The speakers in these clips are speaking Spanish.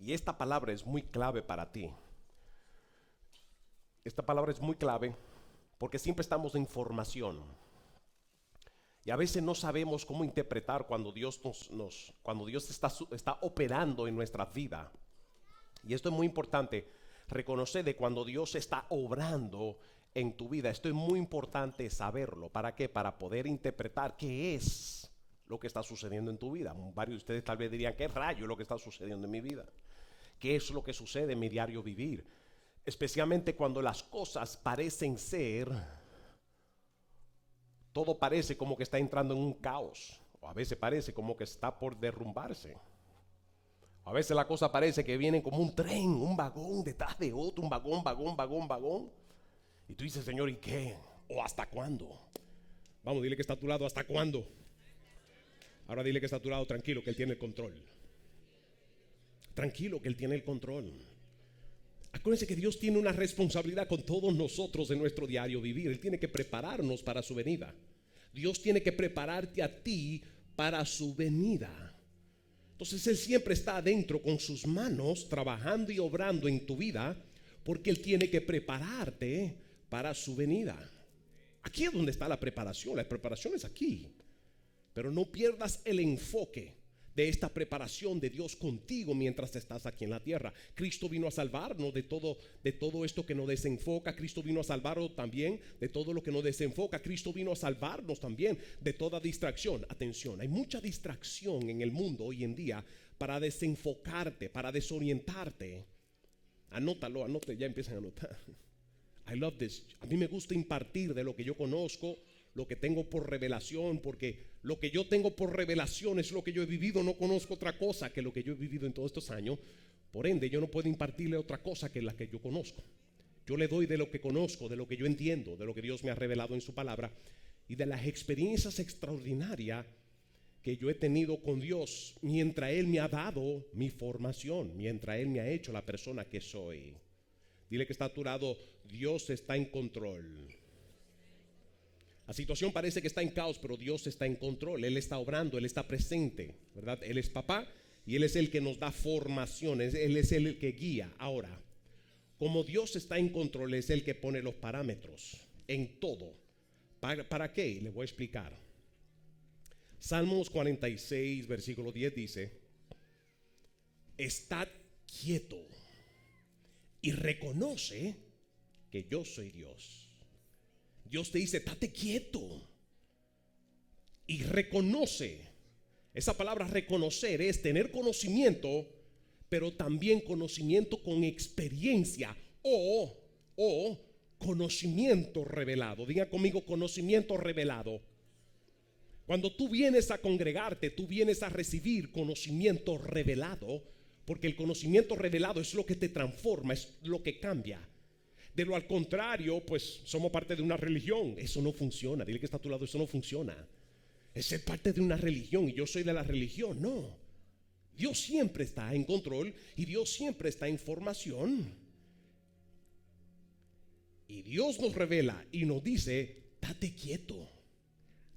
Y esta palabra es muy clave para ti. Esta palabra es muy clave porque siempre estamos en formación. Y a veces no sabemos cómo interpretar cuando Dios cuando Dios está operando en nuestra vida. Y esto es muy importante, reconocer de cuando Dios está obrando en tu vida. Esto es muy importante saberlo. ¿Para qué? Para poder interpretar qué es lo que está sucediendo en tu vida. Varios de ustedes tal vez dirían, ¿qué rayo es lo que está sucediendo en mi vida? ¿Qué es lo que sucede en mi diario vivir? Especialmente cuando las cosas parecen ser, todo parece como que está entrando en un caos. O a veces parece como que está por derrumbarse. A veces la cosa parece que viene como un tren, un vagón detrás de otro, un vagón. Y tú dices, Señor, ¿y qué? ¿O hasta cuándo? Vamos, dile que está a tu lado, ¿hasta cuándo? Ahora dile que está a tu lado, tranquilo, que Él tiene el control. Tranquilo, que Él tiene el control. Acuérdense que Dios tiene una responsabilidad con todos nosotros en nuestro diario vivir. Él tiene que prepararnos para su venida. Dios tiene que prepararte a ti para su venida. Entonces Él siempre está adentro con sus manos trabajando y obrando en tu vida, porque Él tiene que prepararte para su venida. Aquí es donde está la preparación. La preparación es aquí. Pero no pierdas el enfoque de esta preparación de Dios contigo mientras estás aquí en la tierra. Cristo vino a salvarnos de todo esto que nos desenfoca. Cristo vino a salvarnos también de todo lo que nos desenfoca. Cristo vino a salvarnos también de toda distracción. Atención, hay mucha distracción en el mundo hoy en día para desenfocarte, para desorientarte. Anótalo, ya empiezan a anotar. I love this. A mí me gusta impartir de lo que yo conozco, lo que tengo por revelación, porque lo que yo tengo por revelación es lo que yo he vivido. No conozco otra cosa que lo que yo he vivido en todos estos años. Por ende, yo no puedo impartirle otra cosa que la que yo conozco. Yo le doy de lo que conozco, de lo que yo entiendo, de lo que Dios me ha revelado en su palabra y de las experiencias extraordinarias que yo he tenido con Dios mientras Él me ha dado mi formación, mientras Él me ha hecho la persona que soy. Dile que está a tu lado, Dios está en control. La situación parece que está en caos, pero Dios está en control. Él está obrando, Él está presente, ¿verdad? Él es papá y Él es el que nos da formación. Él es el que guía. Ahora, como Dios está en control, es el que pone los parámetros en todo. ¿Para qué? Le voy a explicar. Salmos 46, versículo 10 dice: estad quieto y reconoce que yo soy Dios. Dios te dice, estate quieto y reconoce. Esa palabra reconocer es tener conocimiento, pero también conocimiento con experiencia o conocimiento revelado. Diga conmigo, conocimiento revelado. Cuando tú vienes a congregarte, tú vienes a recibir conocimiento revelado, porque el conocimiento revelado es lo que te transforma, es lo que cambia. De lo al contrario, pues somos parte de una religión. Eso no funciona. Dile que está a tu lado, eso no funciona. Es ser parte de una religión y yo soy de la religión. No. Dios siempre está en control y Dios siempre está en formación. Y Dios nos revela y nos dice, date quieto.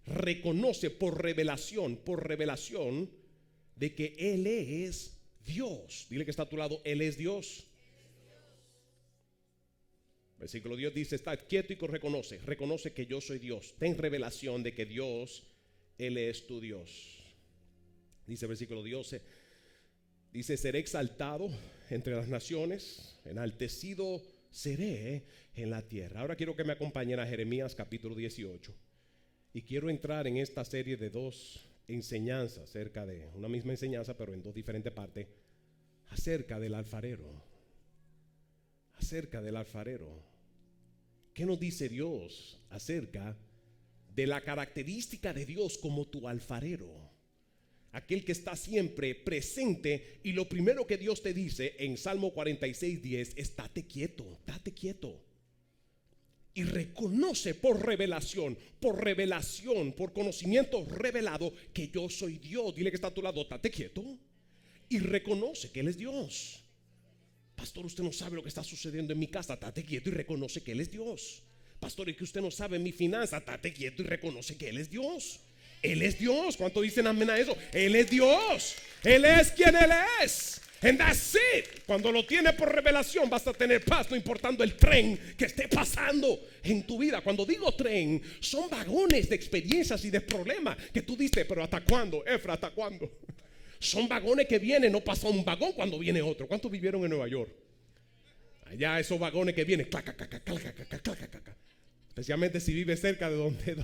Reconoce por revelación de que Él es Dios. Dile que está a tu lado, Él es Dios. Versículo 10 dice, está quieto y reconoce que yo soy Dios. Ten revelación de que Dios, Él es tu Dios. Dice versículo 12, dice, seré exaltado entre las naciones, enaltecido seré en la tierra. Ahora quiero que me acompañen a Jeremías capítulo 18. Y quiero entrar en esta serie de dos enseñanzas, acerca de una misma enseñanza, pero en dos diferentes partes, acerca del alfarero. Acerca del alfarero. ¿Qué nos dice Dios acerca de la característica de Dios como tu alfarero? Aquel que está siempre presente. Y lo primero que Dios te dice en Salmo 46:10, estate quieto, date quieto. Y reconoce por revelación, por conocimiento revelado que yo soy Dios. Dile que está a tu lado, date quieto y reconoce que Él es Dios. Pastor, usted no sabe lo que está sucediendo en mi casa. Estate quieto y reconoce que Él es Dios. Pastor, es que usted no sabe mi finanza. Estate quieto y reconoce que Él es Dios. Él es Dios. ¿Cuánto dicen amén a eso? Él es Dios. Él es quien Él es. And that's it. Cuando lo tienes por revelación, vas a tener paz, no importando el tren que esté pasando en tu vida. Cuando digo tren, son vagones de experiencias y de problemas que tú dices, pero ¿hasta cuándo, Efra? ¿Hasta cuándo? Son vagones que vienen, no pasa un vagón cuando viene otro. ¿Cuántos vivieron en Nueva York? Allá esos vagones que vienen, clac, clac, clac, clac, clac, clac, clac. Especialmente si vives cerca de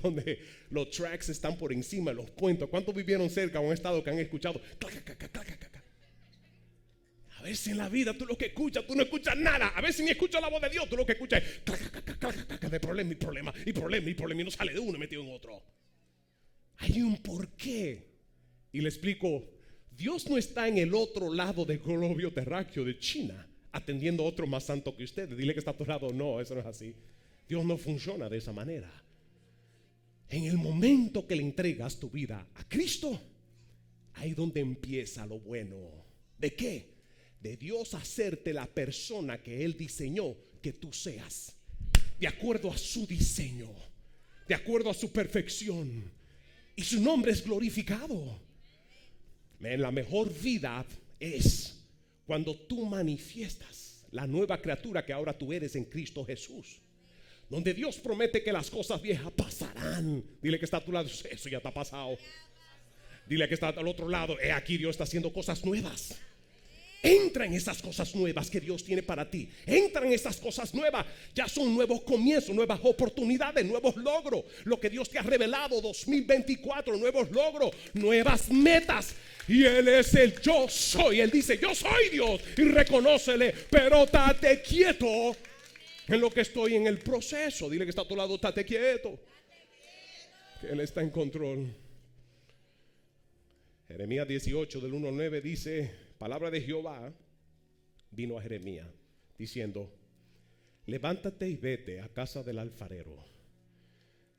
donde los tracks están por encima, los puentes. ¿Cuántos vivieron cerca o han estado que han escuchado? Clac, clac, clac, clac, clac. A veces en la vida tú lo que escuchas, tú no escuchas nada. A veces ni escuchas la voz de Dios, tú lo que escuchas es clac, clac, clac, clac, de problema y problema y problema y problema, y no sale de uno metido en otro. Hay un porqué. Y le explico, Dios no está en el otro lado del globo terráqueo de China atendiendo a otro más santo que usted. Dile que está a tu lado. No, eso no es así. Dios no funciona de esa manera. En el momento que le entregas tu vida a Cristo, ahí donde empieza lo bueno. ¿De qué? De Dios hacerte la persona que Él diseñó que tú seas, de acuerdo a su diseño, de acuerdo a su perfección, y su nombre es glorificado. La mejor vida es cuando tú manifiestas la nueva criatura que ahora tú eres en Cristo Jesús, donde Dios promete que las cosas viejas pasarán. Dile que está a tu lado, eso ya está pasado. Dile que está al otro lado, aquí Dios está haciendo cosas nuevas. Entra en esas cosas nuevas que Dios tiene para ti. Entra en esas cosas nuevas. Ya son nuevos comienzos, nuevas oportunidades, nuevos logros. Lo que Dios te ha revelado 2024, nuevos logros, nuevas metas. Y Él es el yo soy. Él dice, yo soy Dios. Y reconócele, pero estate quieto en lo que estoy en el proceso. Dile que está a tu lado, estate quieto, que Él está en control. Jeremías 18 del 1 al 9 dice: palabra de Jehová vino a Jeremías diciendo: levántate y vete a casa del alfarero,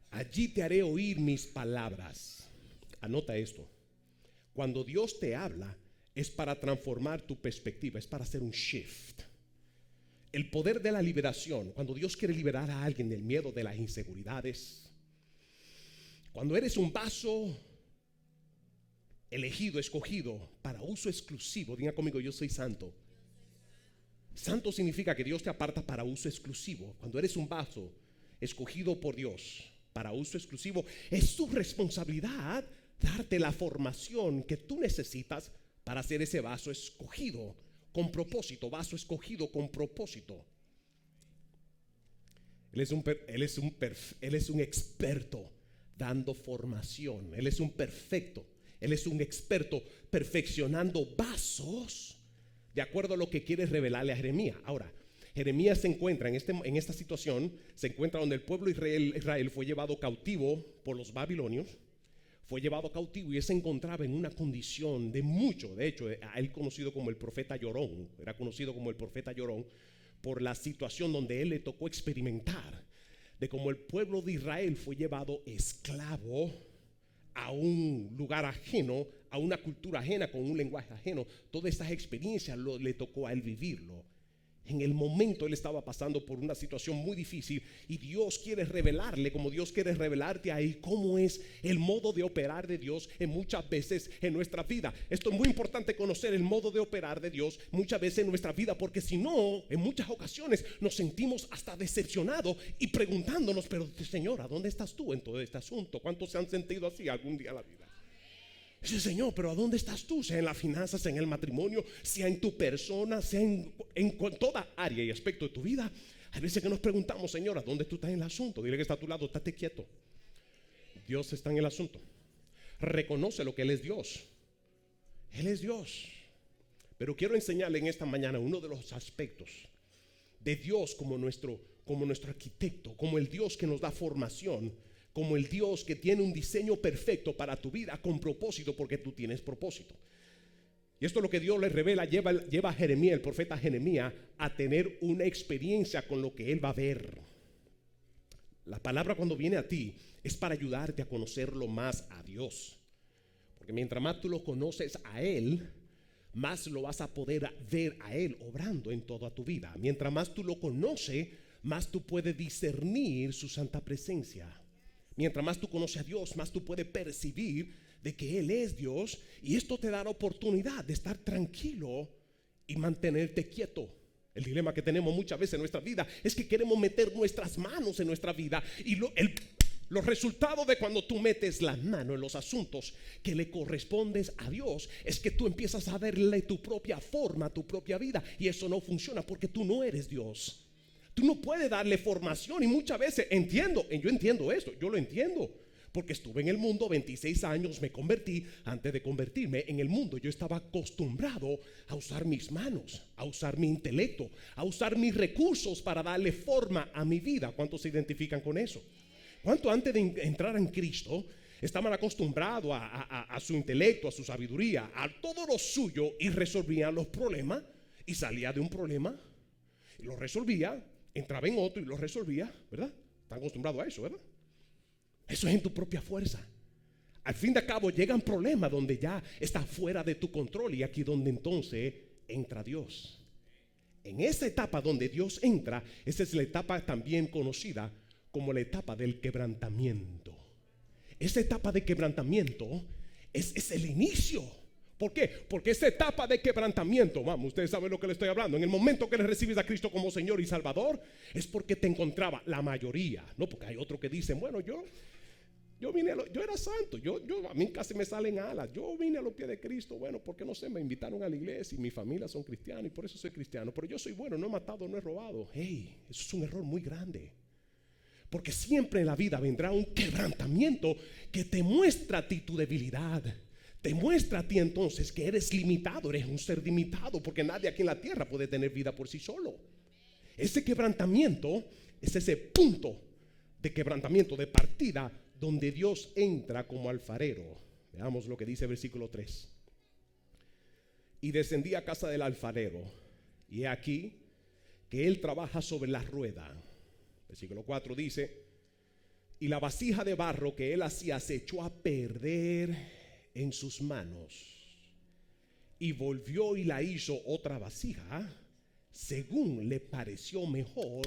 allí te haré oír mis palabras. Anota esto: cuando Dios te habla es para transformar tu perspectiva, es para hacer un shift. El poder de la liberación, cuando Dios quiere liberar a alguien del miedo, de las inseguridades, cuando eres un vaso elegido, escogido para uso exclusivo. Diga conmigo, yo soy santo. Santo significa que Dios te aparta para uso exclusivo. Cuando eres un vaso escogido por Dios para uso exclusivo, es su responsabilidad darte la formación que tú necesitas para hacer ese vaso escogido con propósito. Vaso escogido con propósito. Él es un experto dando formación. Él es un perfecto. Él es un experto perfeccionando vasos de acuerdo a lo que quiere revelarle a Jeremías. Ahora, Jeremías se encuentra en esta situación, se encuentra donde el pueblo Israel fue llevado cautivo por los babilonios, fue llevado cautivo y él se encontraba en una condición de mucho. De hecho, a él conocido como el profeta llorón, era conocido como el profeta llorón por la situación donde él le tocó experimentar de cómo el pueblo de Israel fue llevado esclavo a un lugar ajeno, a una cultura ajena, con un lenguaje ajeno. Todas estas experiencias le tocó a él vivirlo. En el momento él estaba pasando por una situación muy difícil y Dios quiere revelarle, como Dios quiere revelarte ahí, cómo es el modo de operar de Dios en muchas veces en nuestra vida. Esto es muy importante, conocer el modo de operar de Dios muchas veces en nuestra vida, porque si no, en muchas ocasiones nos sentimos hasta decepcionados y preguntándonos, pero Señor, ¿a dónde estás tú en todo este asunto? ¿Cuántos se han sentido así algún día en la vida? Dice, Señor, pero ¿a dónde estás tú? Sea en las finanzas, sea en el matrimonio, sea en tu persona, sea en toda área y aspecto de tu vida. Hay veces que nos preguntamos, Señor, ¿a dónde tú estás en el asunto? Dile que está a tu lado, estate quieto. Dios está en el asunto. Reconoce lo que Él es Dios. Él es Dios. Pero quiero enseñarle en esta mañana uno de los aspectos de Dios como nuestro arquitecto, como el Dios que nos da formación, como el Dios que tiene un diseño perfecto para tu vida con propósito, porque tú tienes propósito. Y esto es lo que Dios le revela, lleva a Jeremías, el profeta Jeremías, a tener una experiencia con lo que él va a ver. La palabra cuando viene a ti es para ayudarte a conocerlo más a Dios, porque mientras más tú lo conoces a Él, más lo vas a poder ver a Él obrando en toda tu vida. Mientras más tú lo conoces, más tú puedes discernir su santa presencia. Mientras más tú conoces a Dios, más tú puedes percibir de que Él es Dios. Y esto te da la oportunidad de estar tranquilo y mantenerte quieto. El dilema que tenemos muchas veces en nuestra vida es que queremos meter nuestras manos en nuestra vida, y los resultados de cuando tú metes la mano en los asuntos que le correspondes a Dios es que tú empiezas a darle tu propia forma a tu propia vida, y eso no funciona porque tú no eres Dios. Tú no puedes darle formación. Y muchas veces yo entiendo esto, yo lo entiendo, porque estuve en el mundo 26 años, me convertí. Antes de convertirme en el mundo, yo estaba acostumbrado a usar mis manos, a usar mi intelecto, a usar mis recursos para darle forma a mi vida. ¿Cuántos se identifican con eso? ¿Cuánto antes de entrar en Cristo estaban acostumbrados a su intelecto, a su sabiduría, a todo lo suyo, y resolvían los problemas? Y salía de un problema y lo resolvía, entraba en otro y lo resolvía, ¿verdad? Están acostumbrados a eso, ¿verdad? Eso es en tu propia fuerza. Al fin de cabo llegan problemas donde ya está fuera de tu control, y aquí donde entonces entra Dios. En esa etapa donde Dios entra, esa es la etapa también conocida como la etapa del quebrantamiento. Esa etapa de quebrantamiento es el inicio. ¿Por qué? Porque esa etapa de quebrantamiento, vamos, ustedes saben lo que le estoy hablando. En el momento que le recibes a Cristo como Señor y Salvador, es porque te encontraba, la mayoría, no, porque hay otros que dicen, bueno, yo era santo, a mí casi me salen alas, yo vine a los pies de Cristo, bueno, porque no sé, me invitaron a la iglesia y mi familia son cristianos y por eso soy cristiano, pero yo soy bueno, no he matado, no he robado. Hey, eso es un error muy grande. Porque siempre en la vida vendrá un quebrantamiento que te muestra a ti tu debilidad. Te muestra a ti entonces que eres limitado, eres un ser limitado, porque nadie aquí en la tierra puede tener vida por sí solo. Ese quebrantamiento es ese punto de quebrantamiento, de partida, donde Dios entra como alfarero. Veamos lo que dice el versículo 3. Y descendí a casa del alfarero, y he aquí que él trabaja sobre la rueda. Versículo 4 dice: y la vasija de barro que él hacía se echó a perder en sus manos, y volvió y la hizo otra vasija según le pareció mejor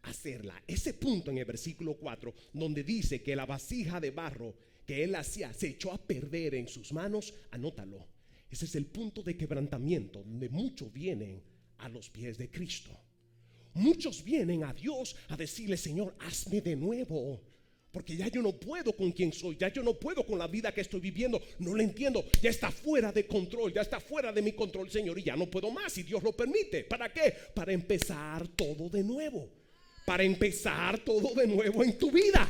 hacerla. Ese punto en el versículo 4 donde dice que la vasija de barro que él hacía se echó a perder en sus manos, anótalo. Ese es el punto de quebrantamiento donde muchos vienen a los pies de Cristo. Muchos vienen a Dios a decirle: Señor, hazme de nuevo, porque ya yo no puedo con quien soy, ya yo no puedo con la vida que estoy viviendo, no la entiendo, ya está fuera de control, ya está fuera de mi control, Señor, y ya no puedo más, si Dios lo permite. ¿Para qué? Para empezar todo de nuevo, para empezar todo de nuevo en tu vida,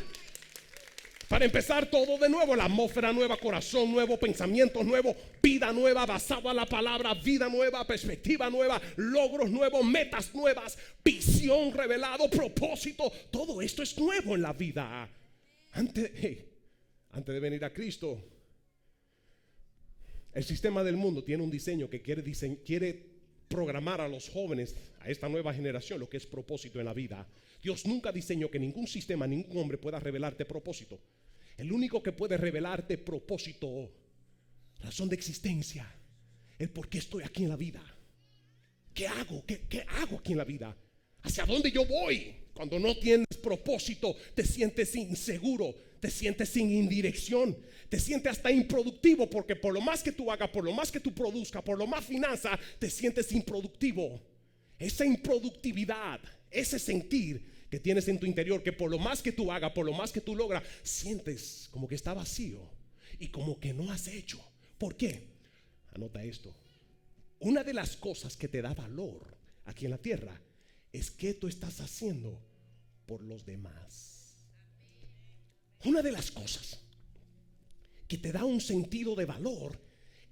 para empezar todo de nuevo, la atmósfera nueva, corazón nuevo, pensamientos nuevos, vida nueva basada en la palabra, vida nueva, perspectiva nueva, logros nuevos, metas nuevas, visión revelado, propósito. Todo esto es nuevo en la vida. Antes de venir a Cristo, el sistema del mundo tiene un diseño que quiere programar a los jóvenes, a esta nueva generación, lo que es propósito en la vida. Dios nunca diseñó que ningún sistema, ningún hombre pueda revelarte propósito. El único que puede revelarte propósito, razón de existencia, el por qué estoy aquí en la vida, qué hago, qué hago aquí en la vida, hacia dónde yo voy. Cuando no tienes propósito, te sientes inseguro, te sientes sin dirección, te sientes hasta improductivo, porque por lo más que tú hagas, por lo más que tú produzcas, por lo más finanzas, te sientes improductivo. Esa improductividad, ese sentir que tienes en tu interior, que por lo más que tú hagas, por lo más que tú logras, sientes como que está vacío y como que no has hecho. ¿Por qué? Anota esto. Una de las cosas que te da valor aquí en la tierra es qué tú estás haciendo por los demás. Una de las cosas que te da un sentido de valor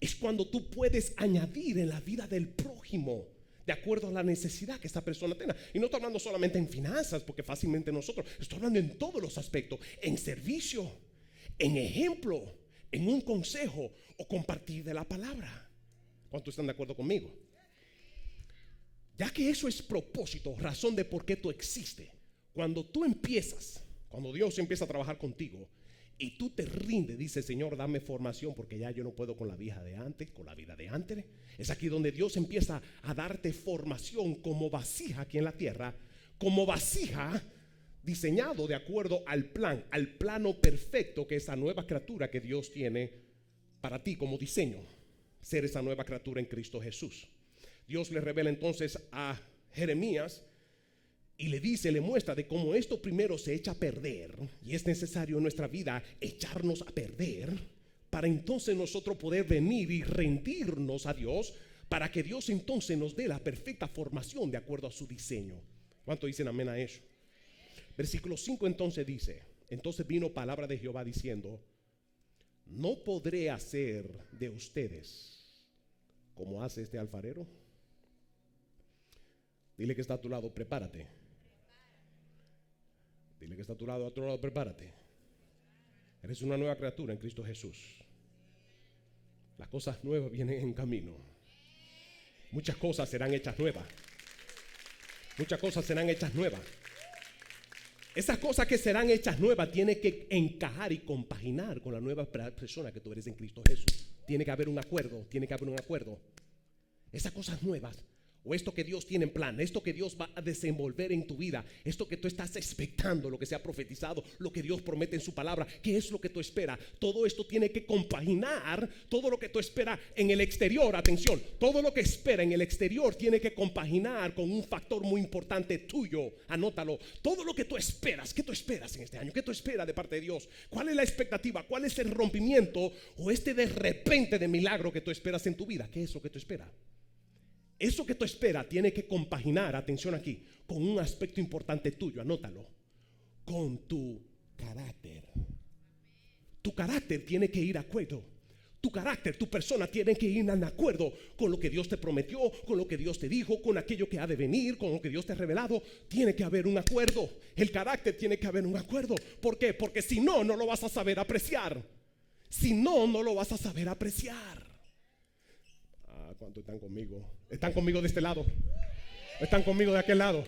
es cuando tú puedes añadir en la vida del prójimo de acuerdo a la necesidad que esta persona tenga. Y no estoy hablando solamente en finanzas, porque fácilmente nosotros, estoy hablando en todos los aspectos, en servicio, en ejemplo, en un consejo o compartir de la palabra. ¿Cuántos están de acuerdo conmigo? Ya que eso es propósito, razón de por qué tú existes. Cuando tú empiezas, cuando Dios empieza a trabajar contigo y tú te rindes, dices: Señor, dame formación, porque ya yo no puedo con la vida de antes, con la vida de antes. Es aquí donde Dios empieza a darte formación como vasija aquí en la tierra, como vasija diseñado de acuerdo al plan, al plano perfecto, que es esa nueva criatura que Dios tiene para ti como diseño, ser esa nueva criatura en Cristo Jesús. Dios le revela entonces a Jeremías y le dice, le muestra de cómo esto primero se echa a perder, y es necesario en nuestra vida echarnos a perder para entonces nosotros poder venir y rendirnos a Dios, para que Dios entonces nos dé la perfecta formación de acuerdo a su diseño. ¿Cuánto dicen amén a eso? Versículo 5 entonces dice, entonces vino palabra de Jehová diciendo, no podré hacer de ustedes como hace este alfarero. Dile que está a tu lado, prepárate. Dile que está a tu lado, prepárate. Eres una nueva criatura en Cristo Jesús. Las cosas nuevas vienen en camino. Muchas cosas serán hechas nuevas. Muchas cosas serán hechas nuevas. Esas cosas que serán hechas nuevas tienen que encajar y compaginar con la nueva persona que tú eres en Cristo Jesús. Tiene que haber un acuerdo, tiene que haber un acuerdo. Esas cosas nuevas, o esto que Dios tiene en plan, esto que Dios va a desenvolver en tu vida, esto que tú estás expectando, lo que se ha profetizado, lo que Dios promete en su palabra, ¿qué es lo que tú esperas? Todo esto tiene que compaginar. Todo lo que tú esperas en el exterior, atención, todo lo que espera en el exterior tiene que compaginar con un factor muy importante tuyo. Anótalo. Todo lo que tú esperas, ¿qué tú esperas en este año? ¿Qué tú esperas de parte de Dios? ¿Cuál es la expectativa? ¿Cuál es el rompimiento o este de repente de milagro que tú esperas en tu vida? ¿Qué es lo que tú esperas? Eso que tú esperas tiene que compaginar, atención aquí, con un aspecto importante tuyo, anótalo, con tu carácter. Tu carácter tiene que ir de acuerdo. Tu carácter, tu persona tiene que ir en acuerdo con lo que Dios te prometió, con lo que Dios te dijo, con aquello que ha de venir, con lo que Dios te ha revelado. Tiene que haber un acuerdo. El carácter tiene que haber un acuerdo. ¿Por qué? Porque si no, no lo vas a saber apreciar. Si no, no lo vas a saber apreciar. ¿Cuántos están conmigo? ¿Están conmigo de este lado? ¿Están conmigo de aquel lado?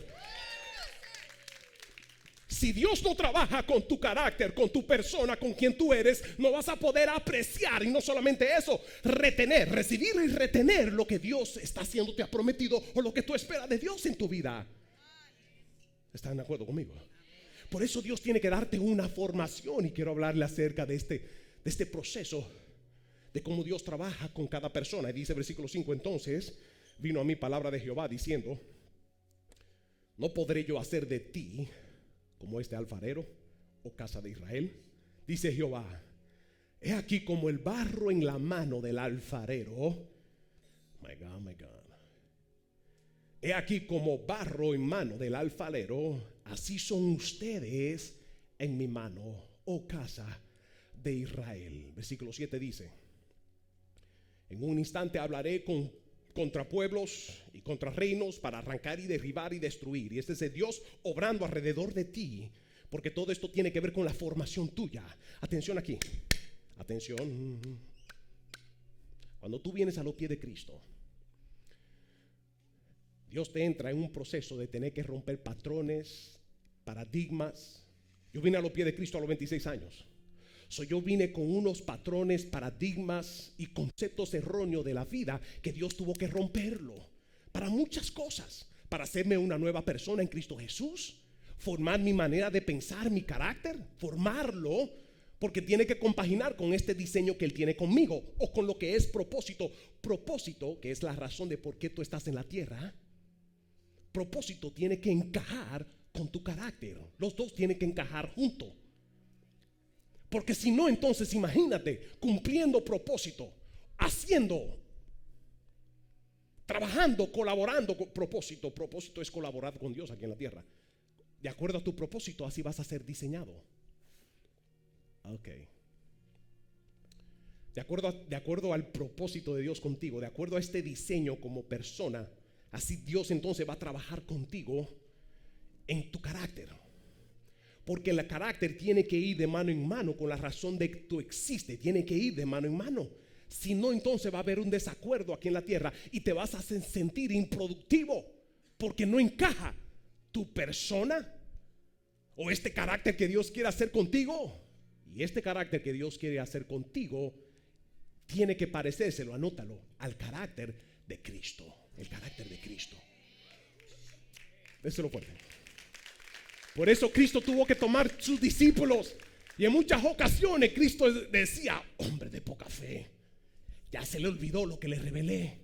Si Dios no trabaja con tu carácter, con tu persona, con quien tú eres, no vas a poder apreciar, y no solamente eso, retener, recibir y retener lo que Dios está haciendo, te ha prometido, o lo que tú esperas de Dios en tu vida. ¿Están de acuerdo conmigo? Por eso Dios tiene que darte una formación, y quiero hablarle acerca de este proceso de cómo Dios trabaja con cada persona. Y dice versículo 5, entonces vino a mí palabra de Jehová diciendo, no podré yo hacer de ti como este alfarero, o casa de Israel. Dice Jehová, he aquí como el barro en la mano del alfarero. My God, my God. He aquí como barro en mano del alfarero, así son ustedes en mi mano, oh casa de Israel. Versículo 7 dice, en un instante hablaré contra pueblos y contra reinos para arrancar y derribar y destruir. Y este es el Dios obrando alrededor de ti, porque todo esto tiene que ver con la formación tuya. Atención aquí, atención. Cuando tú vienes a los pies de Cristo, Dios te entra en un proceso de tener que romper patrones, paradigmas. Yo vine a los pies de Cristo a los 26 años. Yo vine con unos patrones, paradigmas y conceptos erróneos de la vida que Dios tuvo que romperlo para muchas cosas, para hacerme una nueva persona en Cristo Jesús, formar mi manera de pensar, mi carácter, formarlo, porque tiene que compaginar con este diseño que Él tiene conmigo, o con lo que es propósito. Propósito, que es la razón de por qué tú estás en la tierra. Propósito tiene que encajar con tu carácter. Los dos tienen que encajar juntos. Porque si no, entonces imagínate, cumpliendo propósito, haciendo, trabajando, colaborando con propósito. Propósito es colaborar con Dios aquí en la tierra. De acuerdo a tu propósito, así vas a ser diseñado. Ok. De acuerdo al propósito de Dios contigo, de acuerdo a este diseño como persona, así Dios entonces va a trabajar contigo en tu carácter. Porque el carácter tiene que ir de mano en mano con la razón de que tú existes. Tiene que ir de mano en mano. Si no, entonces va a haber un desacuerdo aquí en la tierra y te vas a sentir improductivo, porque no encaja tu persona o este carácter que Dios quiere hacer contigo. Y este carácter que Dios quiere hacer contigo tiene que parecérselo, anótalo, al carácter de Cristo. El carácter de Cristo. Eso es lo fuerte. Por eso Cristo tuvo que tomar sus discípulos, y en muchas ocasiones Cristo decía, hombre de poca fe, ya se le olvidó lo que le revelé.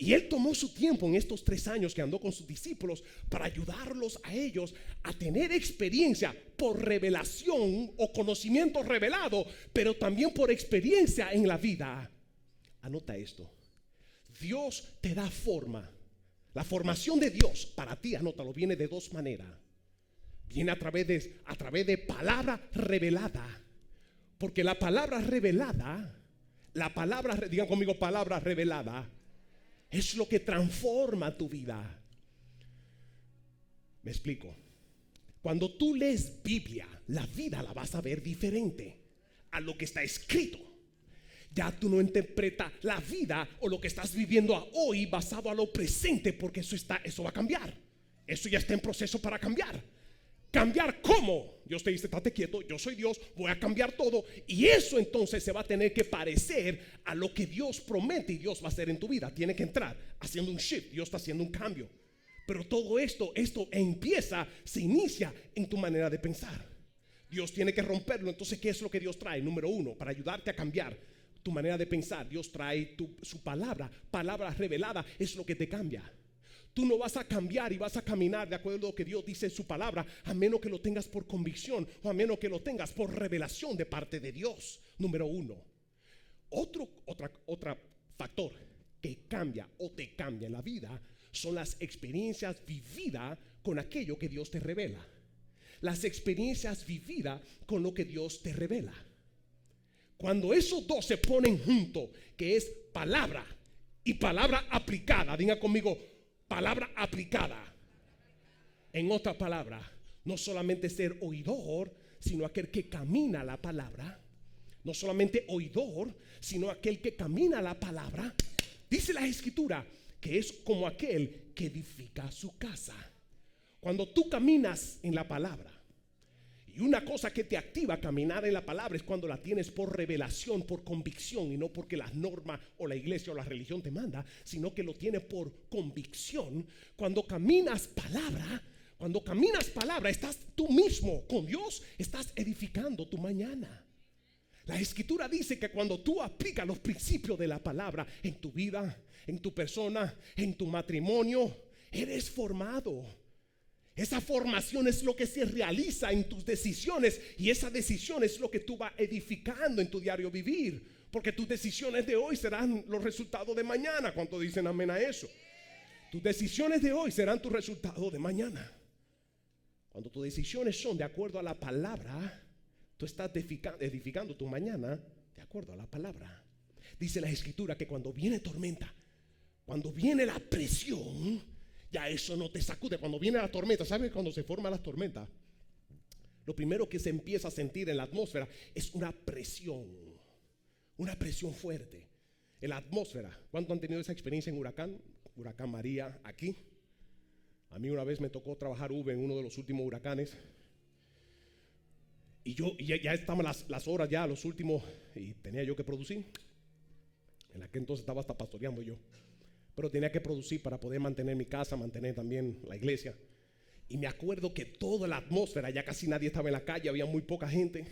Y Él tomó su tiempo en estos 3 años que andó con sus discípulos para ayudarlos a ellos a tener experiencia por revelación o conocimiento revelado, pero también por experiencia en la vida. Anota esto: Dios te da forma. La formación de Dios para ti, anótalo, viene de 2 maneras. Viene a través de palabra revelada. Porque la palabra revelada, digan conmigo, palabra revelada, es lo que transforma tu vida. Me explico. Cuando tú lees Biblia, la vida la vas a ver diferente a lo que está escrito. Ya tú no interpretas la vida o lo que estás viviendo hoy basado a lo presente, porque eso va a cambiar. Eso ya está en proceso para cambiar. ¿Cambiar cómo? Dios te dice, estate quieto, yo soy Dios, voy a cambiar todo. Y eso entonces se va a tener que parecer a lo que Dios promete y Dios va a hacer en tu vida. Tiene que entrar haciendo un shift. Dios está haciendo un cambio. Pero todo esto se inicia en tu manera de pensar. Dios tiene que romperlo. Entonces, ¿qué es lo que Dios trae? Número 1, para ayudarte a cambiar tu manera de pensar, Dios trae su palabra revelada, es lo que te cambia. Tú no vas a cambiar y vas a caminar de acuerdo a lo que Dios dice en su palabra, a menos que lo tengas por convicción o a menos que lo tengas por revelación de parte de Dios. Número 1. Otro factor que cambia o te cambia en la vida son las experiencias vividas con aquello que Dios te revela. Las experiencias vividas con lo que Dios te revela. Cuando esos dos se ponen juntos, que es palabra y palabra aplicada, diga conmigo, palabra aplicada. En otras palabras, no solamente ser oidor, sino aquel que camina la palabra. No solamente oidor, sino aquel que camina la palabra. Dice la Escritura que es como aquel que edifica su casa. Cuando tú caminas en la palabra, y una cosa que te activa a caminar en la palabra es cuando la tienes por revelación, por convicción, y no porque las normas o la iglesia o la religión te manda, sino que lo tienes por convicción. Cuando caminas palabra, estás tú mismo con Dios, estás edificando tu mañana. La Escritura dice que cuando tú aplicas los principios de la palabra en tu vida, en tu persona, en tu matrimonio, eres formado. Esa formación es lo que se realiza en tus decisiones, y esa decisión es lo que tú vas edificando en tu diario vivir, porque tus decisiones de hoy serán los resultados de mañana. ¿Cuántos dicen amén a eso? Tus decisiones de hoy serán tus resultados de mañana. Cuando tus decisiones son de acuerdo a la palabra, tú estás edificando tu mañana de acuerdo a la palabra. Dice la Escritura que cuando viene tormenta, cuando viene la presión, ya eso no te sacude. Cuando viene la tormenta, ¿sabes? Cuando se forma la tormenta, lo primero que se empieza a sentir en la atmósfera es una presión fuerte en la atmósfera. ¿Cuántos han tenido esa experiencia en Huracán María aquí? A mí una vez me tocó trabajar en uno de los últimos huracanes, y ya estaban las horas, ya los últimos, y tenía yo que producir. En aquel entonces estaba hasta pastoreando yo, pero tenía que producir para poder mantener mi casa, mantener también la iglesia. Y me acuerdo que toda la atmósfera, ya casi nadie estaba en la calle, había muy poca gente.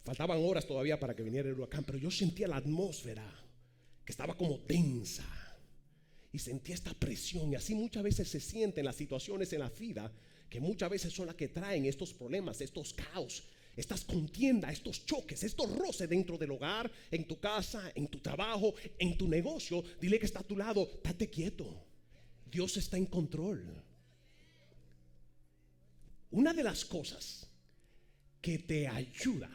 Faltaban horas todavía para que viniera el huracán, pero yo sentía la atmósfera que estaba como tensa, y sentía esta presión. Y así muchas veces se sienten las situaciones en la vida, que muchas veces son las que traen estos problemas, estos caos, estas contiendas, estos choques, estos roces dentro del hogar, en tu casa, en tu trabajo, en tu negocio. Dile que está a tu lado, estate quieto, Dios está en control. Una de las cosas que te ayuda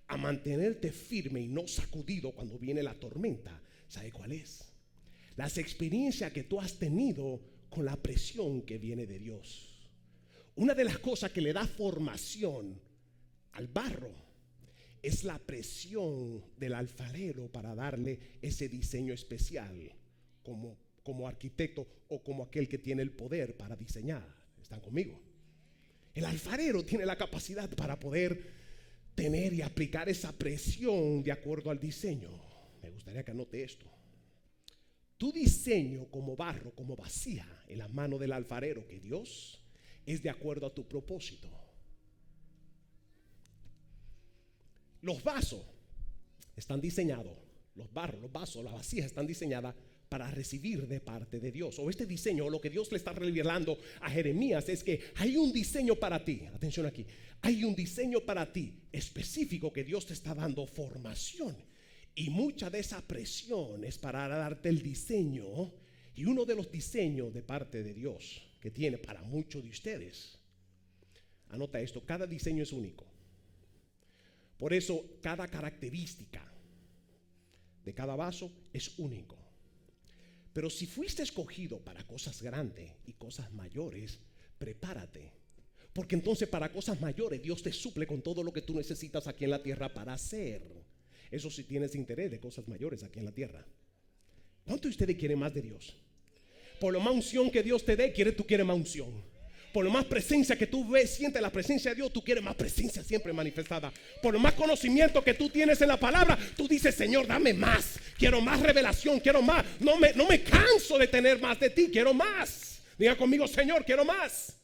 a mantenerte firme y no sacudido cuando viene la tormenta, ¿sabe cuál es? Las experiencias que tú has tenido con la presión que viene de Dios. Una de las cosas que le da formación al barro es la presión del alfarero para darle ese diseño especial, como arquitecto o como aquel que tiene el poder para diseñar. ¿Están conmigo? El alfarero tiene la capacidad para poder tener y aplicar esa presión de acuerdo al diseño. Me gustaría que anote esto. Tu diseño como barro, como vasija en las manos del alfarero, que Dios, es de acuerdo a tu propósito. Los vasos están diseñados, los vasos, las vasijas están diseñadas para recibir de parte de Dios. O este diseño, lo que Dios le está revelando a Jeremías es que hay un diseño para ti. Atención aquí. Hay un diseño para ti específico que Dios te está dando formación. Y mucha de esa presión es para darte el diseño. Y uno de los diseños de parte de Dios que tiene para muchos de ustedes. Anota esto, cada diseño es único. Por eso cada característica de cada vaso es único. Pero si fuiste escogido para cosas grandes y cosas mayores, prepárate. Porque entonces para cosas mayores Dios te suple con todo lo que tú necesitas aquí en la tierra para hacer. Eso si tienes interés de cosas mayores aquí en la tierra. ¿Cuánto de ustedes quieren más de Dios? Por lo más unción que Dios te dé, tú quieres más unción. Por lo más presencia que tú ves, sientes la presencia de Dios, tú quieres más presencia siempre manifestada. Por lo más conocimiento que tú tienes en la palabra, tú dices, Señor, dame más. Quiero más revelación, quiero más. No me canso de tener más de ti, quiero más. Diga conmigo, Señor, quiero más.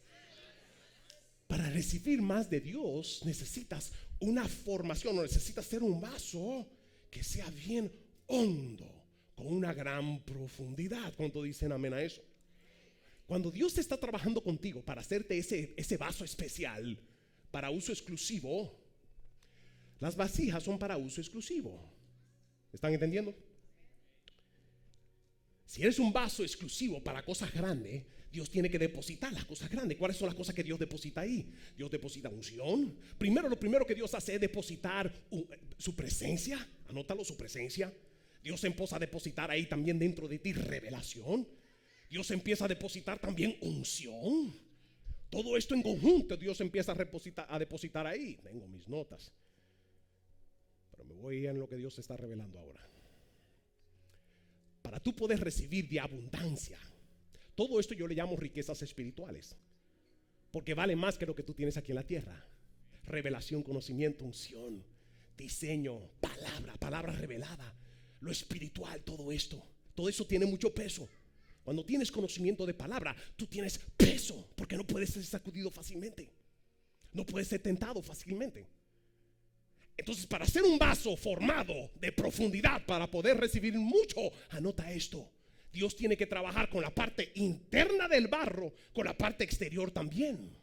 Para recibir más de Dios necesitas una formación, no necesitas ser un vaso que sea bien hondo, con una gran profundidad. ¿Cuánto dicen amén a eso? Cuando Dios está trabajando contigo para hacerte ese vaso especial para uso exclusivo, las vasijas son para uso exclusivo. ¿Están entendiendo? Si eres un vaso exclusivo para cosas grandes, Dios tiene que depositar las cosas grandes. ¿Cuáles son las cosas que Dios deposita ahí? Dios deposita unción. Lo primero que Dios hace es depositar su presencia. Anótalo, su presencia. Dios empieza a depositar ahí también dentro de ti revelación. Dios empieza a depositar también unción. Todo esto en conjunto Dios empieza a depositar ahí. Tengo mis notas, pero me voy en lo que Dios está revelando ahora. Para tú poder recibir de abundancia, todo esto yo le llamo riquezas espirituales, porque vale más que lo que tú tienes aquí en la tierra. Revelación, conocimiento, unción, diseño, palabra revelada, lo espiritual, todo eso tiene mucho peso. Cuando tienes conocimiento de palabra, tú tienes peso, porque no puedes ser sacudido fácilmente, no puedes ser tentado fácilmente. Entonces, para hacer un vaso formado de profundidad, para poder recibir mucho, anota esto: Dios tiene que trabajar con la parte interna del barro, con la parte exterior también.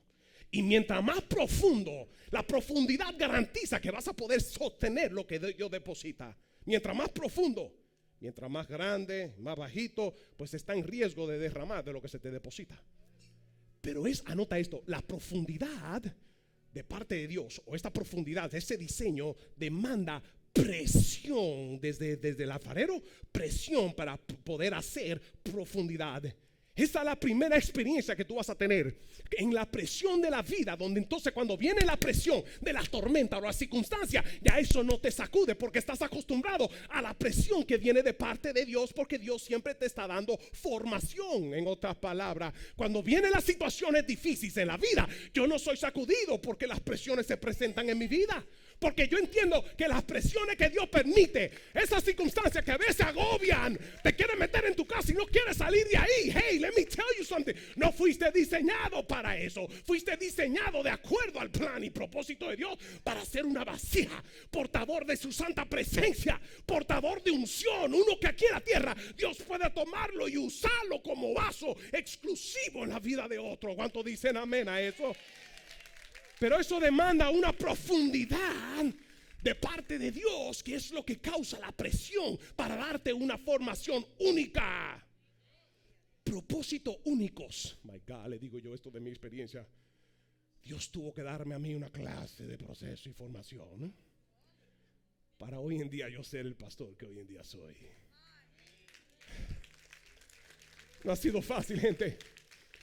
Y mientras más profundo, la profundidad garantiza que vas a poder sostener lo que Dios deposita. Mientras más profundo, mientras más grande, más bajito, pues está en riesgo de derramar de lo que se te deposita. Pero anota esto, la profundidad de parte de Dios, o esta profundidad, ese diseño demanda presión desde el alfarero, presión para poder hacer profundidad. Esa es la primera experiencia que tú vas a tener en la presión de la vida, donde entonces cuando viene la presión de las tormentas o las circunstancias, ya eso no te sacude, porque estás acostumbrado a la presión que viene de parte de Dios, porque Dios siempre te está dando formación. En otras palabras, cuando vienen las situaciones difíciles en la vida, yo no soy sacudido porque las presiones se presentan en mi vida, porque yo entiendo que las presiones que Dios permite, esas circunstancias que a veces agobian, te quieren meter en tu casa y no quieres salir de ahí. Hey, let me tell you something. No fuiste diseñado para eso. Fuiste diseñado de acuerdo al plan y propósito de Dios para ser una vasija, portador de su santa presencia, portador de unción. Uno que aquí en la tierra Dios puede tomarlo y usarlo como vaso exclusivo en la vida de otro. ¿Cuántos dicen amén a eso? Pero eso demanda una profundidad de parte de Dios, que es lo que causa la presión para darte una formación única. Propósitos únicos. My God, le digo yo esto de mi experiencia. Dios tuvo que darme a mí una clase de proceso y formación para hoy en día yo ser el pastor que hoy en día soy. No ha sido fácil, gente.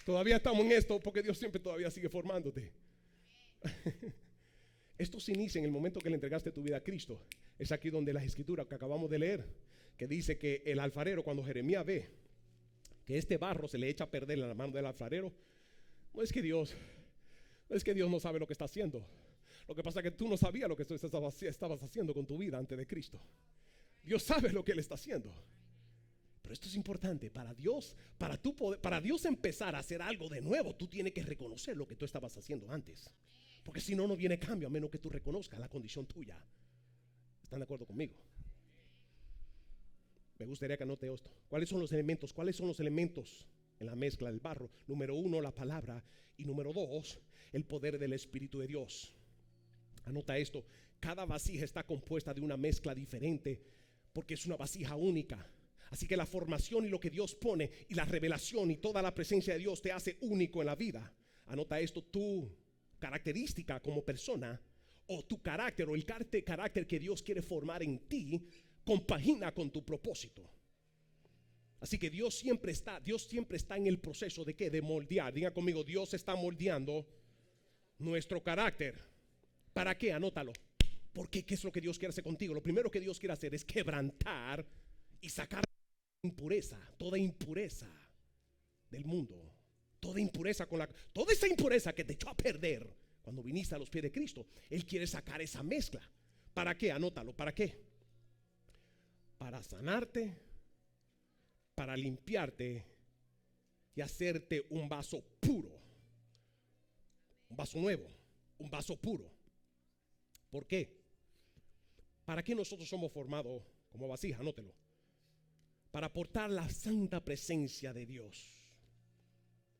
Todavía estamos en esto porque Dios siempre todavía sigue formándote. Esto se inicia en el momento que le entregaste tu vida a Cristo. Es aquí donde las escrituras que acabamos de leer, que dice que el alfarero, cuando Jeremías ve que este barro se le echa a perder en la mano del alfarero, no es que Dios no sabe lo que está haciendo. Lo que pasa es que tú no sabías lo que tú estabas haciendo con tu vida antes de Cristo. Dios sabe lo que Él está haciendo. Pero esto es importante para Dios. Para Dios empezar a hacer algo de nuevo, tú tienes que reconocer lo que tú estabas haciendo antes. Porque si no, no viene cambio a menos que tú reconozcas la condición tuya. ¿Están de acuerdo conmigo? Me gustaría que anote esto. ¿Cuáles son los elementos? ¿Cuáles son los elementos en la mezcla del barro? Número 1, la palabra. Y número 2, el poder del Espíritu de Dios. Anota esto. Cada vasija está compuesta de una mezcla diferente, porque es una vasija única. Así que la formación y lo que Dios pone, y la revelación y toda la presencia de Dios te hace único en la vida. Anota esto. Tu característica como persona, o tu carácter, o el carácter que Dios quiere formar en ti, compagina con tu propósito. Así que Dios siempre está en el proceso de ¿qué? De moldear. Diga conmigo, Dios está moldeando nuestro carácter. ¿Para qué? Anótalo. Porque ¿qué es lo que Dios quiere hacer contigo? Lo primero que Dios quiere hacer es quebrantar y sacar toda impureza del mundo. Toda esa impureza que te echó a perder cuando viniste a los pies de Cristo. Él quiere sacar esa mezcla. ¿Para qué? Anótalo. ¿Para qué? Para sanarte, para limpiarte y hacerte un vaso puro, un vaso nuevo, un vaso puro. ¿Por qué? ¿Para qué nosotros somos formados como vasija? Anótelo. Para aportar la santa presencia de Dios.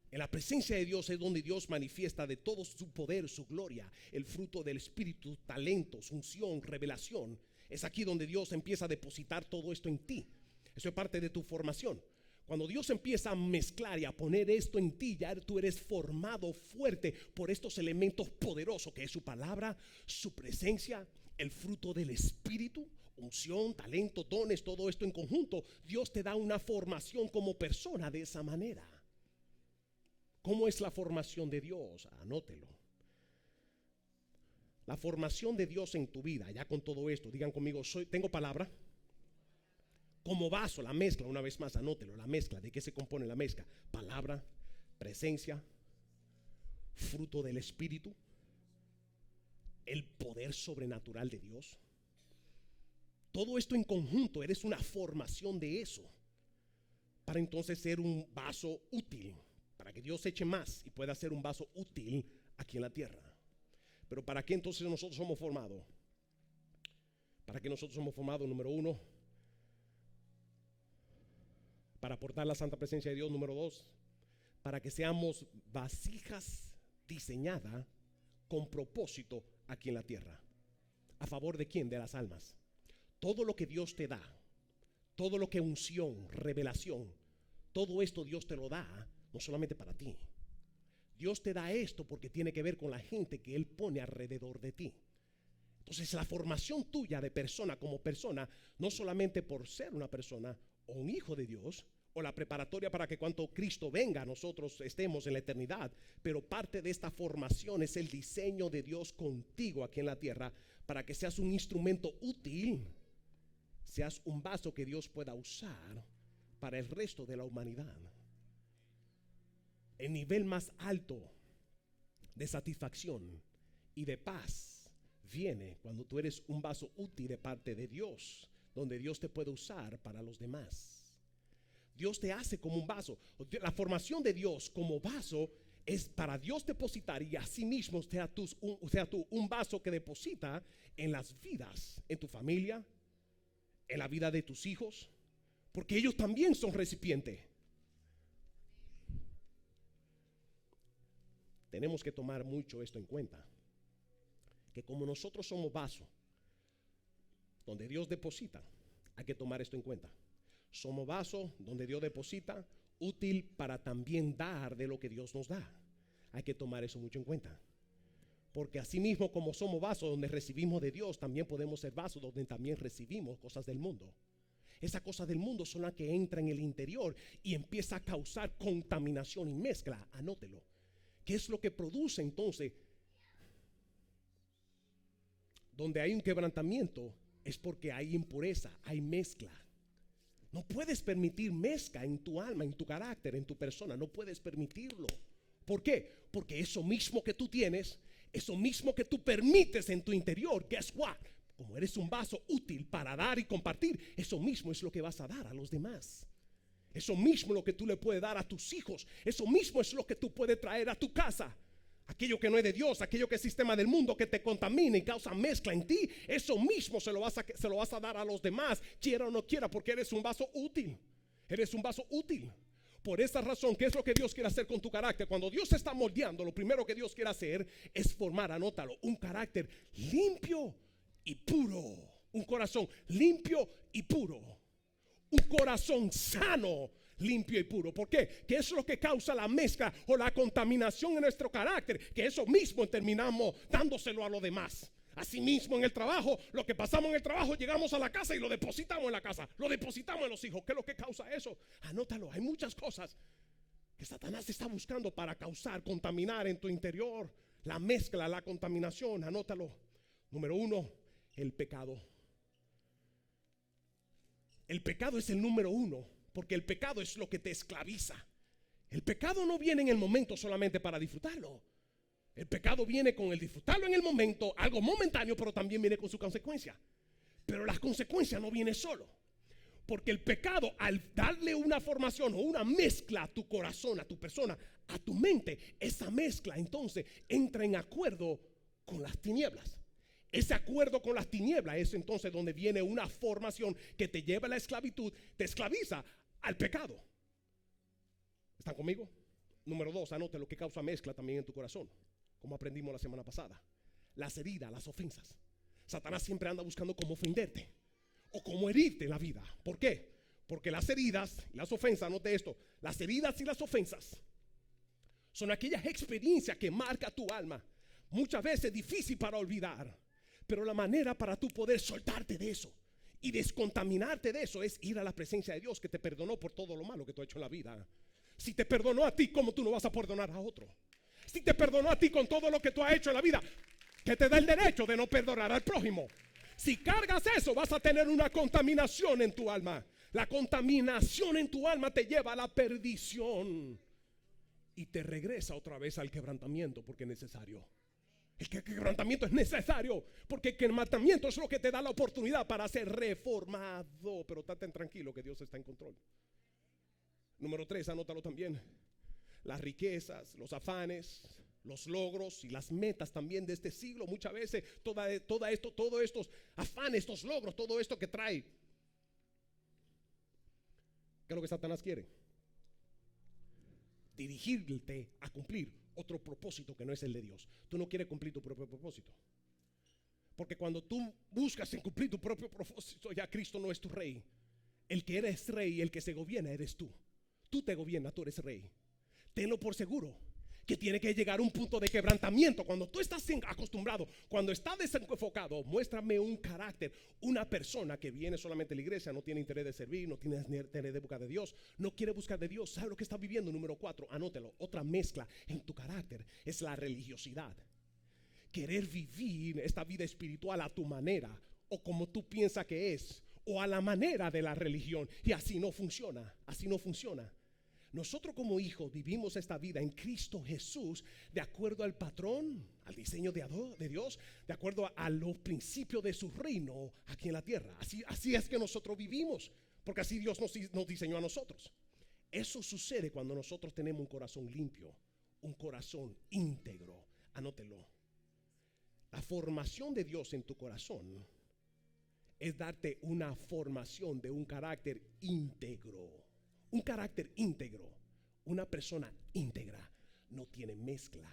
En la presencia de Dios es donde Dios manifiesta de todo su poder, su gloria, el fruto del Espíritu, talentos, unción, revelación. Es aquí donde Dios empieza a depositar todo esto en ti. Eso es parte de tu formación. Cuando Dios empieza a mezclar y a poner esto en ti, ya tú eres formado fuerte por estos elementos poderosos que es su palabra, su presencia, el fruto del Espíritu, unción, talento, dones, todo esto en conjunto. Dios te da una formación como persona de esa manera. ¿Cómo es la formación de Dios? Anótelo. La formación de Dios en tu vida, ya con todo esto, digan conmigo, tengo palabra. Como vaso, la mezcla, una vez más, anótelo, la mezcla. ¿De qué se compone la mezcla? Palabra, presencia, fruto del Espíritu, el poder sobrenatural de Dios. Todo esto en conjunto, eres una formación de eso, para entonces ser un vaso útil, para que Dios eche más y pueda ser un vaso útil aquí en la tierra. Pero ¿para qué entonces nosotros somos formados? ¿Para qué nosotros somos formados? Número 1, para aportar la santa presencia de Dios. Número 2, para que seamos vasijas diseñadas con propósito aquí en la tierra. ¿A favor de quién? De las almas. Todo lo que Dios te da, todo lo que unción, revelación, todo esto Dios te lo da no solamente para ti. Dios te da esto porque tiene que ver con la gente que Él pone alrededor de ti. Entonces la formación tuya de persona como persona, no solamente por ser una persona o un hijo de Dios, o la preparatoria para que cuando Cristo venga nosotros estemos en la eternidad, pero parte de esta formación es el diseño de Dios contigo aquí en la tierra, para que seas un instrumento útil, seas un vaso que Dios pueda usar para el resto de la humanidad. El nivel más alto de satisfacción y de paz viene cuando tú eres un vaso útil de parte de Dios, donde Dios te puede usar para los demás. Dios te hace como un vaso. La formación de Dios como vaso es para Dios depositar, y así mismo sea tú un vaso que deposita en las vidas, en tu familia, en la vida de tus hijos, porque ellos también son recipientes. Tenemos que tomar mucho esto en cuenta, que como nosotros somos vasos donde Dios deposita, hay que tomar esto en cuenta. Somos vasos donde Dios deposita, útil para también dar de lo que Dios nos da. Hay que tomar eso mucho en cuenta, porque así mismo como somos vasos donde recibimos de Dios, también podemos ser vasos donde también recibimos cosas del mundo. Esas cosas del mundo son las que entran en el interior y empieza a causar contaminación y mezcla. Anótelo. ¿Qué es lo que produce entonces? Donde hay un quebrantamiento es porque hay impureza, hay mezcla. No puedes permitir mezcla en tu alma, en tu carácter, en tu persona. No puedes permitirlo. ¿Por qué? Porque eso mismo que tú tienes, eso mismo que tú permites en tu interior, guess what? Como eres un vaso útil para dar y compartir, eso mismo es lo que vas a dar a los demás. Eso mismo es lo que tú le puedes dar a tus hijos. Eso mismo es lo que tú puedes traer a tu casa. aquello que no es de Dios, aquello que es sistema del mundo, que te contamina y causa mezcla en ti, eso mismo se lo vas a dar a los demás, quiera o no quiera, porque eres un vaso útil. Eres un vaso útil. Por esa razón, ¿qué es lo que Dios quiere hacer con tu carácter? Cuando Dios se está moldeando, lo primero que Dios quiere hacer es formar, anótalo, un carácter limpio y puro. Un corazón limpio y puro. Un corazón sano, limpio y puro. ¿Por qué? Que eso es lo que causa la mezcla o la contaminación en nuestro carácter. Que eso mismo terminamos dándoselo a los demás. Asimismo en el trabajo, lo que pasamos en el trabajo, llegamos a la casa y lo depositamos en la casa, lo depositamos en los hijos. ¿Qué es lo que causa eso? Anótalo, hay muchas cosas que Satanás está buscando para causar, contaminar en tu interior. La mezcla, la contaminación, anótalo. Número 1, el pecado. El pecado es el número 1, porque el pecado es lo que te esclaviza. El pecado no viene en el momento solamente para disfrutarlo. El pecado viene con el disfrutarlo en el momento, algo momentáneo, pero también viene con su consecuencia. Pero las consecuencias no vienen solo. Porque el pecado, al darle una formación o una mezcla a tu corazón, a tu persona, a tu mente, esa mezcla entonces entra en acuerdo con las tinieblas. Ese acuerdo con las tinieblas es entonces donde viene una formación que te lleva a la esclavitud, te esclaviza al pecado. ¿Están conmigo? Número 2, anote lo que causa mezcla también en tu corazón. Como aprendimos la semana pasada, las heridas, las ofensas. Satanás siempre anda buscando cómo ofenderte o cómo herirte en la vida. ¿Por qué? Porque las heridas y las ofensas, anote esto, las heridas y las ofensas son aquellas experiencias que marca tu alma. Muchas veces difícil para olvidar, pero la manera para tú poder soltarte de eso y descontaminarte de eso es ir a la presencia de Dios, que te perdonó por todo lo malo que tú has hecho en la vida. Si te perdonó a ti, ¿cómo tú no vas a perdonar a otro? Si te perdonó a ti con todo lo que tú has hecho en la vida, que te da el derecho de no perdonar al prójimo. Si cargas eso, vas a tener una contaminación en tu alma. La contaminación en tu alma te lleva a la perdición y te regresa otra vez al quebrantamiento, porque es necesario. El quebrantamiento es necesario, porque el quebrantamiento es lo que te da la oportunidad para ser reformado. Pero estate tranquilo que Dios está en control. Número 3, anótalo también. Las riquezas, los afanes, los logros y las metas también de este siglo. Muchas veces todos estos afanes, estos logros, todo esto que trae. ¿Qué es lo que Satanás quiere? Dirigirte a cumplir otro propósito que no es el de Dios. Tú no quieres cumplir tu propio propósito. Porque cuando tú buscas en cumplir tu propio propósito, ya Cristo no es tu rey. El que eres rey, el que se gobierna eres tú. Tú te gobiernas, tú eres rey. Tenlo por seguro que tiene que llegar a un punto de quebrantamiento. Cuando tú estás acostumbrado, cuando estás desenfocado, muéstrame un carácter, una persona que viene solamente a la iglesia, no tiene interés de servir, no tiene interés de buscar de Dios, no quiere buscar de Dios. ¿Sabe lo que está viviendo? Número 4, anótelo. Otra mezcla en tu carácter es la religiosidad. Querer vivir esta vida espiritual a tu manera o como tú piensas que es, o a la manera de la religión, y así no funciona. Así no funciona. Nosotros como hijos vivimos esta vida en Cristo Jesús de acuerdo al patrón, al diseño de Dios, de acuerdo a los principios de su reino aquí en la tierra. Así es que nosotros vivimos, porque así Dios nos diseñó a nosotros. Eso sucede cuando nosotros tenemos un corazón limpio, un corazón íntegro. Anótelo. La formación de Dios en tu corazón es darte una formación de un carácter íntegro. Un carácter íntegro. Una persona íntegra no tiene mezcla.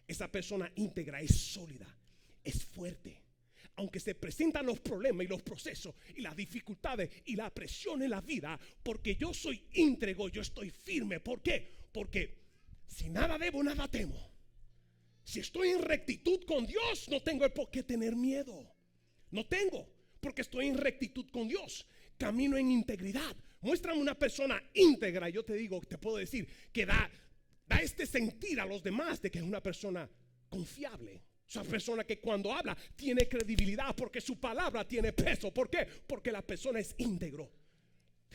Esa persona íntegra es sólida, es fuerte. Aunque se presentan los problemas y los procesos y las dificultades y la presión en la vida, porque yo soy íntegro, yo estoy firme. ¿Por qué? Porque si nada debo, nada temo. Si estoy en rectitud con Dios, no tengo el por qué tener miedo. No tengo, porque estoy en rectitud con Dios. Camino en integridad. Muéstrame una persona íntegra. Yo te digo, te puedo decir que da este sentir a los demás de que es una persona confiable. Es una persona que cuando habla tiene credibilidad, porque su palabra tiene peso. ¿Por qué? Porque la persona es íntegro.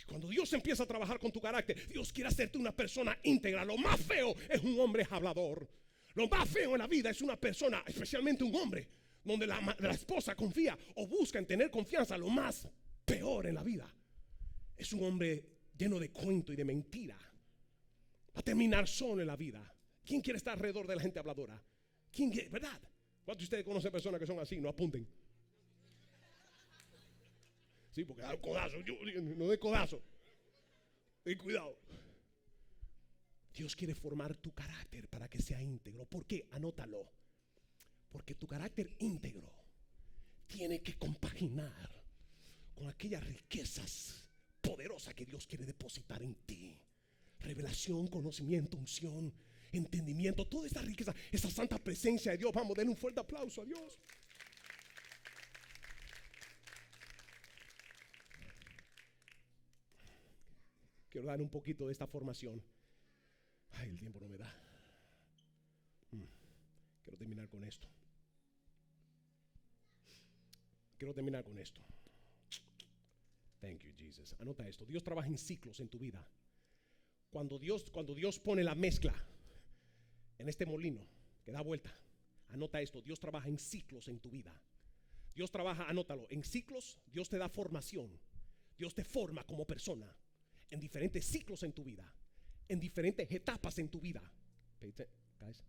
Cuando Dios empieza a trabajar con tu carácter, Dios quiere hacerte una persona íntegra. Lo más feo es un hombre hablador. Lo más feo en la vida es una persona, especialmente un hombre, donde la esposa confía o busca en tener confianza. Lo más peor en la vida es un hombre lleno de cuento y de mentira. Va a terminar solo en la vida, ¿Quién quiere estar alrededor de la gente habladora? ¿Verdad? ¿Cuántos de ustedes conocen personas que son así? No apunten. Sí, porque da un codazo. No de codazo. Ten cuidado. Dios quiere formar tu carácter para que sea íntegro. ¿Por qué? Anótalo. Porque tu carácter íntegro tiene que compaginar con aquellas riquezas poderosas que Dios quiere depositar en ti. Revelación, conocimiento, unción, entendimiento, toda esa riqueza, esa santa presencia de Dios. Vamos, denle un fuerte aplauso a Dios. Quiero dar un poquito de esta formación. Ay, el tiempo no me da. Quiero terminar con esto. Thank you, Jesus. Anota esto. Dios trabaja en ciclos en tu vida. Cuando Dios pone la mezcla en este molino que da vuelta, anota esto. Dios trabaja en ciclos en tu vida. Dios trabaja, anótalo, en ciclos. Dios te da formación. Dios te forma como persona en diferentes ciclos en tu vida, en diferentes etapas en tu vida. Guys,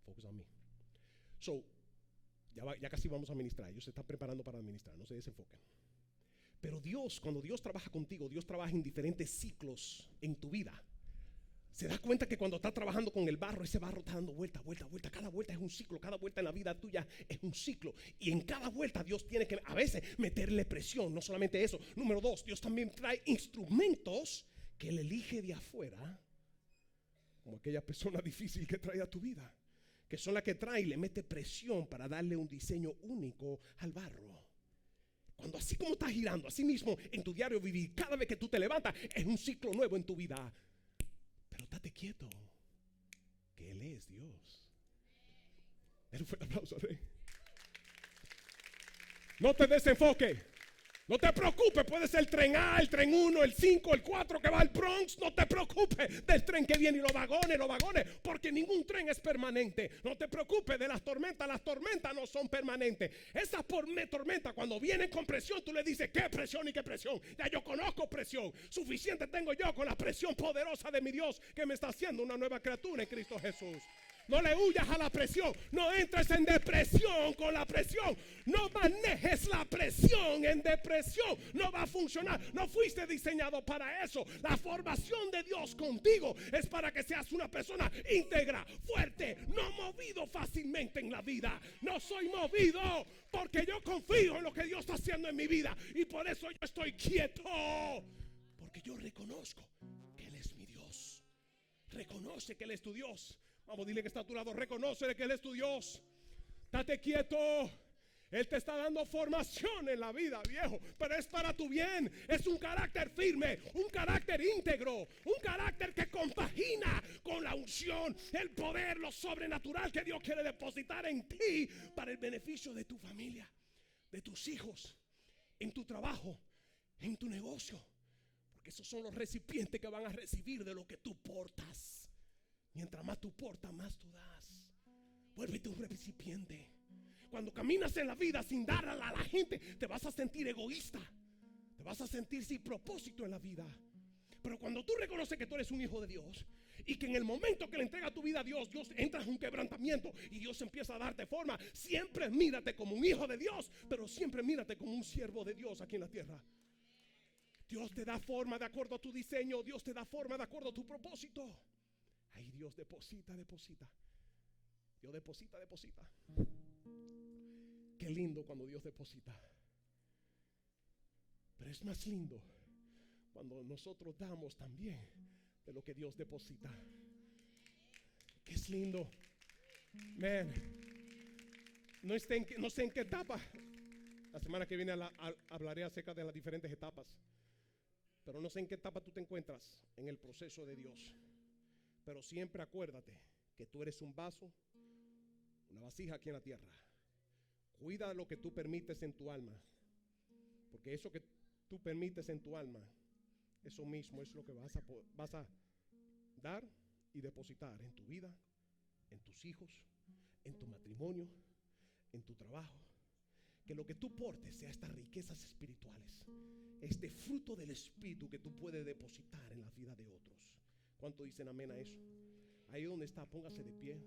focus on me. So, ya casi vamos a ministrar. Ellos se están preparando para administrar, no se desenfoquen. Pero Dios, cuando Dios trabaja contigo, Dios trabaja en diferentes ciclos en tu vida. Se da cuenta que cuando está trabajando con el barro, ese barro está dando vuelta. Cada vuelta es un ciclo. Cada vuelta en la vida tuya es un ciclo. Y en cada vuelta Dios tiene que a veces meterle presión. No solamente eso. Número 2, Dios también trae instrumentos que Él elige de afuera, como aquella persona difícil que trae a tu vida, que son las que trae y le mete presión para darle un diseño único al barro. Cuando así como estás girando, así mismo en tu diario vivir, cada vez que tú te levantas es un ciclo nuevo en tu vida. Pero estate quieto, que Él es Dios. Denle un fuerte aplauso, Rey. No te desenfoques. No te preocupes, puede ser el tren A, el tren 1, el 5, el 4 que va al Bronx. No te preocupes del tren que viene y los vagones, porque ningún tren es permanente. No te preocupes de las tormentas no son permanentes. Esas tormentas cuando vienen con presión, tú le dices, ¿qué presión y qué presión? Ya yo conozco presión, suficiente tengo yo con la presión poderosa de mi Dios, que me está haciendo una nueva criatura en Cristo Jesús. No le huyas a la presión. No entres en depresión con la presión. No manejes la presión en depresión. No va a funcionar. No fuiste diseñado para eso. La formación de Dios contigo es para que seas una persona íntegra, fuerte, no movido fácilmente en la vida. No soy movido porque yo confío en lo que Dios está haciendo en mi vida. Y por eso yo estoy quieto. Porque yo reconozco que Él es mi Dios. Reconoce que Él es tu Dios. Vamos, dile que está a tu lado. Reconoce que Él es tu Dios. Date quieto. Él te está dando formación en la vida, viejo, pero es para tu bien. Es un carácter firme, un carácter íntegro, un carácter que compagina con la unción, el poder, lo sobrenatural que Dios quiere depositar en ti para el beneficio de tu familia, de tus hijos, en tu trabajo, en tu negocio. Porque esos son los recipientes que van a recibir de lo que tú portas. Mientras más tú portas, más tú das. Vuélvete un recipiente. Cuando caminas en la vida sin dar a la gente, te vas a sentir egoísta. Te vas a sentir sin propósito en la vida. Pero cuando tú reconoces que tú eres un hijo de Dios y que en el momento que le entregas tu vida a Dios, Dios entra en un quebrantamiento y Dios empieza a darte forma. Siempre mírate como un hijo de Dios, pero siempre mírate como un siervo de Dios aquí en la tierra. Dios te da forma de acuerdo a tu diseño. Dios te da forma de acuerdo a tu propósito. Ay, Dios deposita. Dios deposita. Qué lindo cuando Dios deposita. Pero es más lindo cuando nosotros damos también de lo que Dios deposita. Que es lindo. Man, no sé en qué etapa. La semana que viene hablaré acerca de las diferentes etapas. Pero no sé en qué etapa tú te encuentras en el proceso de Dios. Pero siempre acuérdate que tú eres un vaso, una vasija aquí en la tierra. Cuida lo que tú permites en tu alma, porque eso que tú permites en tu alma, eso mismo es lo que vas a dar y depositar en tu vida, en tus hijos, en tu matrimonio, en tu trabajo. Que lo que tú portes sea estas riquezas espirituales, este fruto del Espíritu que tú puedes depositar en la vida de otros. ¿Cuánto dicen amén a eso? Ahí donde está, póngase de pie.